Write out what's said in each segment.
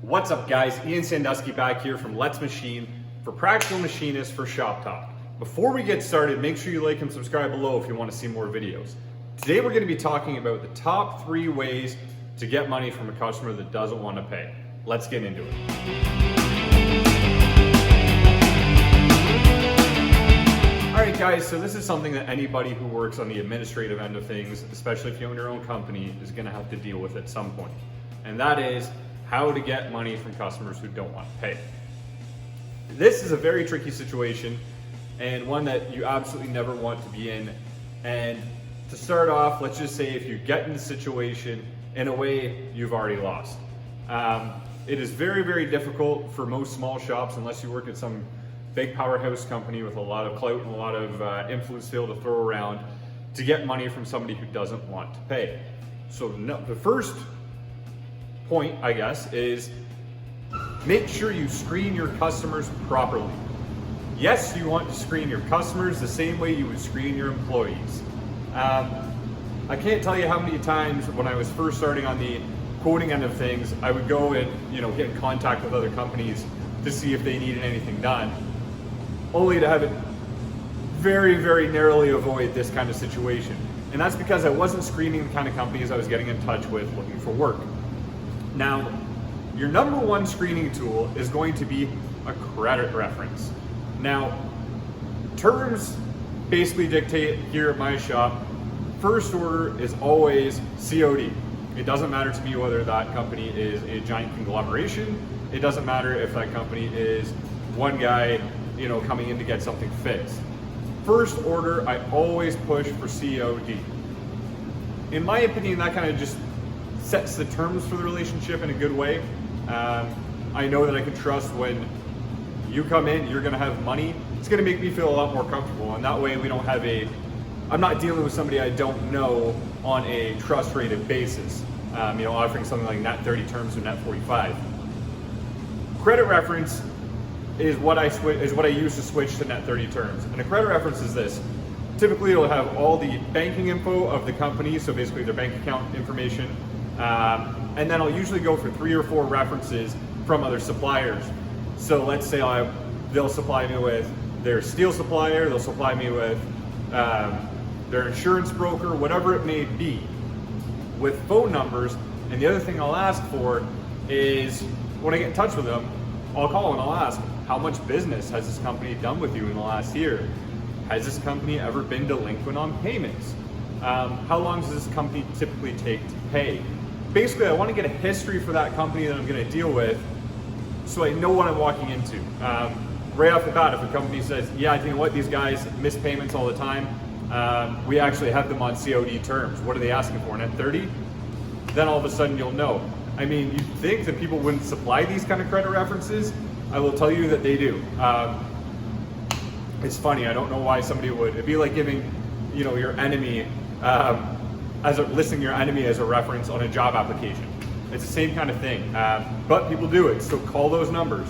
What's up guys, Ian Sandusky back here from Let's Machine for Practical Machinist for Shop Talk. Before we get started, make sure you like and subscribe below if you want to see more videos. Today we're going to be talking about the top 3 ways to get money from a customer that doesn't want to pay. Let's get into it. Alright guys, so this is something that anybody who works on the administrative end of things, especially if you own your own company, is going to have to deal with at some point. And that is how to get money from customers who don't want to pay. This is a very tricky situation and one that you absolutely never want to be in. And to start off, let's just say if you get in the situation, in a way, you've already lost. It is very, very difficult for most small shops, unless you work at some big powerhouse company with a lot of clout and a lot of influence to be able to throw around, to get money from somebody who doesn't want to pay. So the first point, I guess, is make sure you screen your customers properly. Yes, you want to screen your customers the same way you would screen your employees. I can't tell you how many times when I was first starting on the quoting end of things, I would go and get in contact with other companies to see if they needed anything done, only to have it very, very narrowly avoid this kind of situation. And that's because I wasn't screening the kind of companies I was getting in touch with looking for work. Now, your number one screening tool is going to be a credit reference. Now, terms basically dictate here at my shop, first order is always COD. It doesn't matter to me whether that company is a giant conglomeration. It doesn't matter if that company is one guy, coming in to get something fixed. First order, I always push for COD. In my opinion, that kind of just sets the terms for the relationship in a good way. I know that I can trust when you come in, you're gonna have money. It's gonna make me feel a lot more comfortable, and that way we don't have I'm not dealing with somebody I don't know on a trust rated basis. Offering something like net 30 terms or net 45. Credit reference is what I use to switch to net 30 terms. And a credit reference is this. Typically it'll have all the banking info of the company, so basically their bank account information, and then I'll usually go for 3 or 4 references from other suppliers. So let's say they'll supply me with their steel supplier, they'll supply me with their insurance broker, whatever it may be, with phone numbers. And the other thing I'll ask for is, when I get in touch with them, I'll call and I'll ask, how much business has this company done with you in the last year? Has this company ever been delinquent on payments? How long does this company typically take to pay? Basically, I want to get a history for that company that I'm going to deal with, so I know what I'm walking into. Right off the bat, if a company says, yeah, you know what, these guys miss payments all the time, we actually have them on COD terms. What are they asking for, net 30? Then all of a sudden you'll know. I mean, you'd think that people wouldn't supply these kind of credit references. I will tell you that they do. It's funny, I don't know why somebody would. It'd be like giving, your enemy, listing your enemy as a reference on a job application. It's the same kind of thing, but people do it, so call those numbers.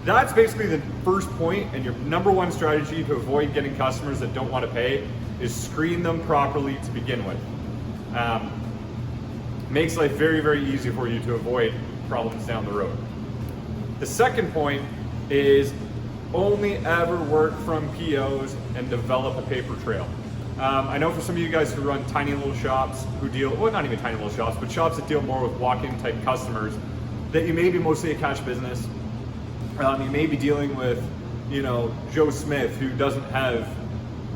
That's basically the first point, and your number one strategy to avoid getting customers that don't want to pay is screen them properly to begin with. Makes life very, very easy for you to avoid problems down the road. The second point is only ever work from POs and develop a paper trail. I know for some of you guys who run tiny little shops who deal, well, not even tiny little shops, but shops that deal more with walk-in type customers, that you may be mostly a cash business. You may be dealing with, Joe Smith, who doesn't have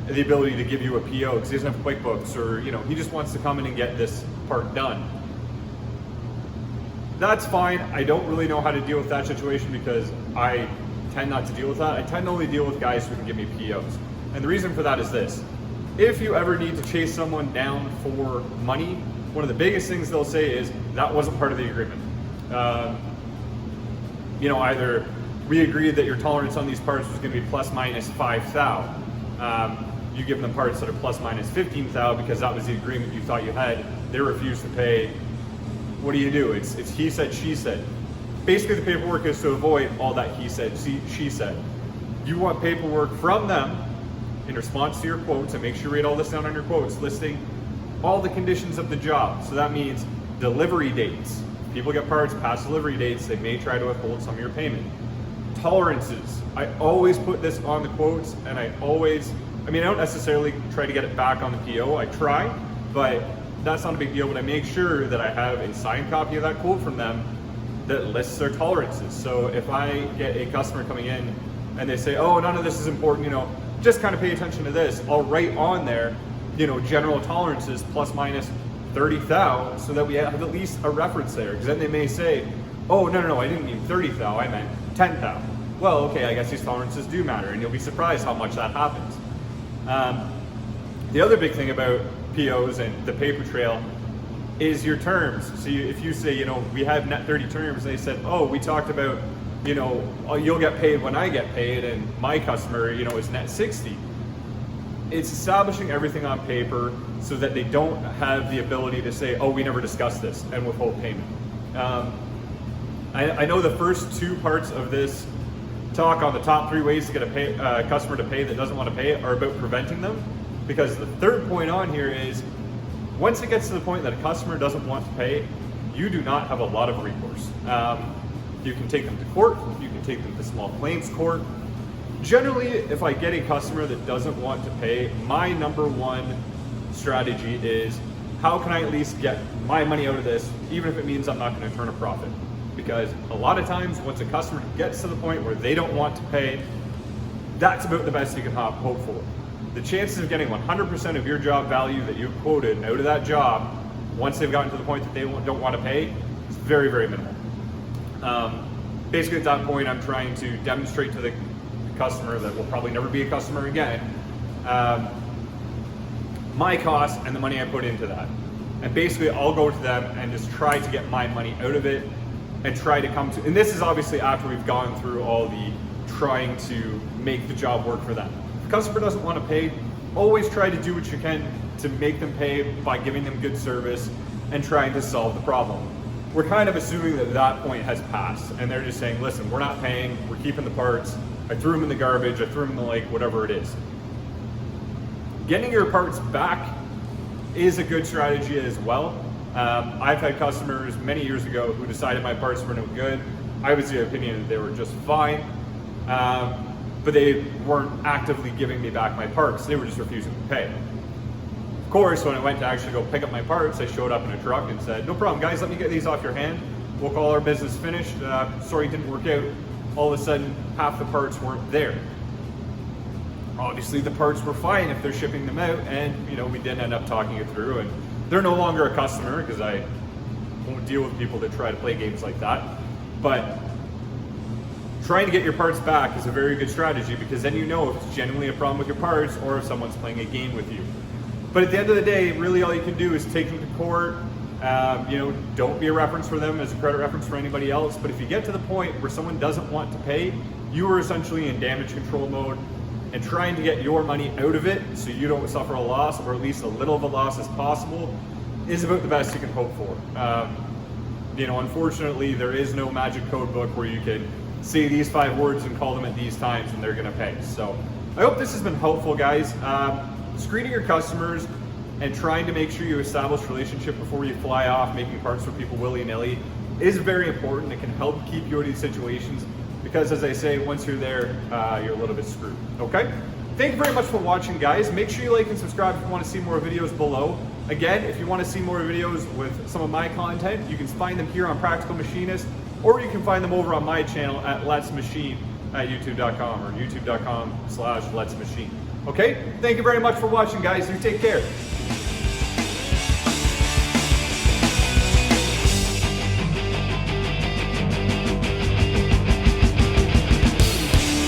the ability to give you a PO because he doesn't have QuickBooks, or he just wants to come in and get this part done. That's fine. I don't really know how to deal with that situation because I tend not to deal with that. I tend to only deal with guys who can give me POs. And the reason for that is this. If you ever need to chase someone down for money, one of the biggest things they'll say is, that wasn't part of the agreement. Either we agreed that your tolerance on these parts was going to be plus minus 5 thou. You give them parts that are plus minus 15 thou because that was the agreement you thought you had. They refuse to pay. What do? It's he said, she said. Basically, the paperwork is to avoid all that he said, she said. You want paperwork from them in response to your quotes, and make sure you write all this down on your quotes, listing all the conditions of the job. So that means delivery dates, people get parts past delivery dates, they may try to withhold some of your payment. Tolerances. I always put this on the quotes, and I don't necessarily try to get it back on the PO. I try, but that's not a big deal. But I make sure that I have a signed copy of that quote from them that lists their tolerances. So if I get a customer coming in and they say, oh, none of this is important, just kind of pay attention to this, I'll write on there, general tolerances plus minus 30 thou, so that we have at least a reference there. Because then they may say, oh, no, I didn't mean 30 thou, I meant 10 thou. Well, okay, I guess these tolerances do matter, and you'll be surprised how much that happens. The other big thing about POs and the paper trail is your terms. So if you say, we have net 30 terms, and they said, oh, we talked about, you'll get paid when I get paid, and my customer, is net 60. It's establishing everything on paper so that they don't have the ability to say, oh, we never discussed this, and withhold payment. I know the first two parts of this talk on the top 3 ways to get a customer to pay that doesn't want to pay are about preventing them, because the third point on here is once it gets to the point that a customer doesn't want to pay, you do not have a lot of recourse. You can take them to court, you can take them to small claims court. Generally, if I get a customer that doesn't want to pay, my number one strategy is how can I at least get my money out of this, even if it means I'm not going to turn a profit. Because a lot of times, once a customer gets to the point where they don't want to pay, that's about the best you can hope for. The chances of getting 100% of your job value that you quoted out of that job, once they've gotten to the point that they don't want to pay, is very, very minimal. Basically at that point, I'm trying to demonstrate to the customer that will probably never be a customer again, my cost and the money I put into that. And basically I'll go to them and just try to get my money out of it and try to come to, and this is obviously after we've gone through all the trying to make the job work for them. If the customer doesn't want to pay, always try to do what you can to make them pay by giving them good service and trying to solve the problem. We're kind of assuming that that point has passed and they're just saying, listen, we're not paying, we're keeping the parts, I threw them in the garbage, I threw them in the lake, whatever it is. Getting your parts back is a good strategy as well. I've had customers many years ago who decided my parts were no good. I was of the opinion that they were just fine, but they weren't actively giving me back my parts. They were just refusing to pay. Of course, when I went to actually go pick up my parts, I showed up in a truck and said, no problem, guys, let me get these off your hand. We'll call our business finished. Sorry, it didn't work out. All of a sudden, half the parts weren't there. Obviously, the parts were fine if they're shipping them out, and we did end up talking it through, and they're no longer a customer because I won't deal with people that try to play games like that. But trying to get your parts back is a very good strategy, because then you know if it's genuinely a problem with your parts or if someone's playing a game with you. But at the end of the day, really all you can do is take them to court. Don't be a reference for them as a credit reference for anybody else. But if you get to the point where someone doesn't want to pay, you are essentially in damage control mode, and trying to get your money out of it so you don't suffer a loss, or at least a little of a loss as possible, is about the best you can hope for. Unfortunately, there is no magic code book where you can say these 5 words and call them at these times and they're gonna pay. So I hope this has been helpful, guys. Screening your customers and trying to make sure you establish a relationship before you fly off making parts for people willy-nilly is very important. It can help keep you out of these situations, because as I say, once you're there, you're a little bit screwed, okay? Thank you very much for watching, guys. Make sure you like and subscribe if you want to see more videos below. Again, if you want to see more videos with some of my content, you can find them here on Practical Machinist, or you can find them over on my channel at Let's Machine at youtube.com or youtube.com/Let's Machine. Okay? Thank you very much for watching, guys. You take care.